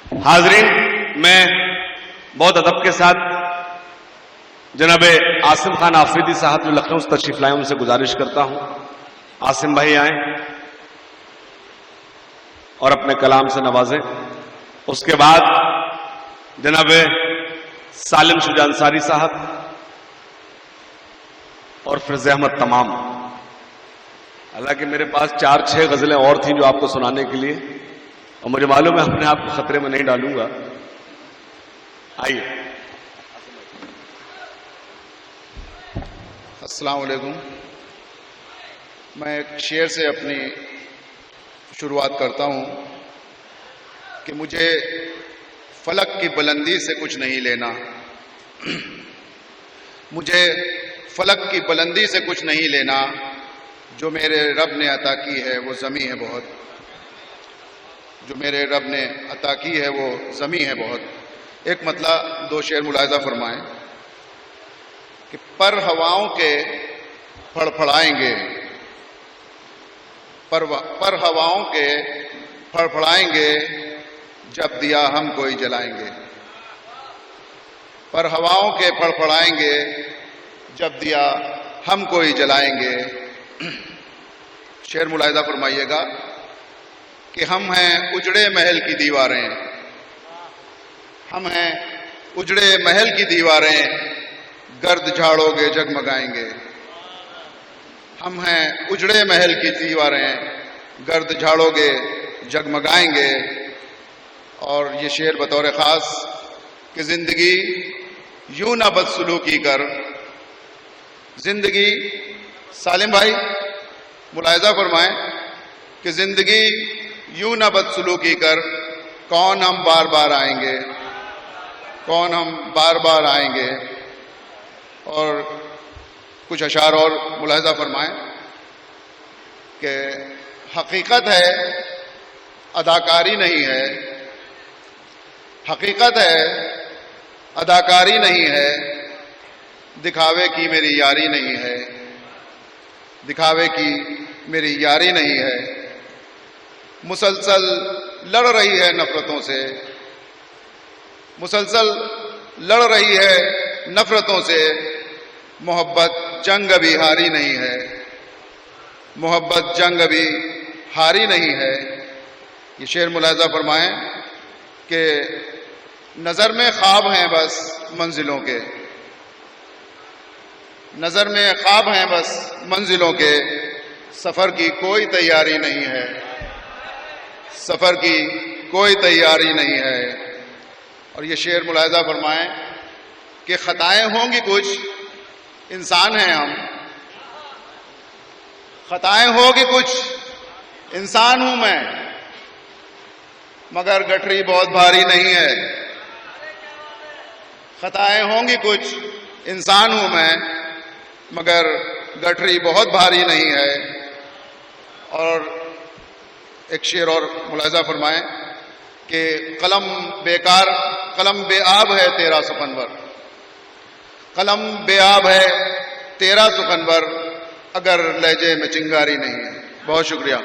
حاضرین، میں بہت ادب کے ساتھ جناب عاصم خان آفریدی صاحب جو لکھنؤ سے تشریف لائے ان سے گزارش کرتا ہوں عاصم بھائی آئیں اور اپنے کلام سے نوازیں. اس کے بعد جناب سالم شجاع انصاری صاحب اور فیض احمد تمام. حالانکہ میرے پاس 4-6 غزلیں اور تھیں جو آپ کو سنانے کے لیے، اور مجھے معلوم ہے اپنے آپ کو خطرے میں نہیں ڈالوں گا. آئیے. السلام علیکم. میں ایک شعر سے اپنی شروعات کرتا ہوں کہ مجھے فلک کی بلندی سے کچھ نہیں لینا، مجھے فلک کی بلندی سے کچھ نہیں لینا، جو میرے رب نے عطا کی ہے وہ زمیں ہے بہت، جو میرے رب نے عطا کی ہے وہ زمیں ہے بہت. ایک مطلب 2 شعر ملاحظہ فرمائیں کہ پر ہواؤں کے پھڑ پھڑائیں گے، پر ہواؤں کے پھڑ پھڑائیں گے، جب دیا ہم کوئی جلائیں گے. پر ہواؤں کے پھڑ پھڑائیں گے، جب دیا ہم کوئی جلائیں گے. شعر ملاحظہ فرمائیے گا کہ ہم ہیں اجڑے محل کی دیواریں، ہم ہیں اجڑے محل کی دیواریں، گرد جھاڑو گے جگمگائیں گے. ہم ہیں اجڑے محل کی دیواریں، گرد جھاڑو گے جگمگائیں گے. اور یہ شعر بطور خاص کہ زندگی یوں نہ بدسلوکی کر، زندگی، سالم بھائی ملاحظہ فرمائیں کہ زندگی یوں نہ بدسلوکی کر، کون ہم بار بار آئیں گے، کون ہم بار بار آئیں گے. اور کچھ اشعار اور ملاحظہ فرمائیں کہ حقیقت ہے اداکاری نہیں ہے، حقیقت ہے اداکاری نہیں ہے، دکھاوے کی میری یاری نہیں ہے، دکھاوے کی میری یاری نہیں ہے. مسلسل لڑ رہی ہے نفرتوں سے، مسلسل لڑ رہی ہے نفرتوں سے، محبت جنگ ابھی ہاری نہیں ہے، محبت جنگ ابھی ہاری نہیں ہے. یہ شعر ملاحظہ فرمائیں کہ نظر میں خواب ہیں بس منزلوں کے، نظر میں خواب ہیں بس منزلوں کے، سفر کی کوئی تیاری نہیں ہے، سفر کی کوئی تیاری نہیں ہے. اور یہ شعر ملاحظہ فرمائیں کہ خطائیں ہوں گی کچھ، انسان ہیں ہم، خطائیں ہوگی کچھ، انسان ہوں میں، مگر گٹھری بہت بھاری نہیں ہے. خطائیں ہوں گی کچھ، انسان ہوں میں، مگر گٹھری بہت بھاری نہیں ہے. اور ایک شعر اور ملاحظہ فرمائیں کہ قلم بیکار، قلم بے آب ہے تیرا سخنور، قلم بے آب ہے تیرا سخنور، اگر لہجے میں چنگاری نہیں ہے. بہت شکریہ.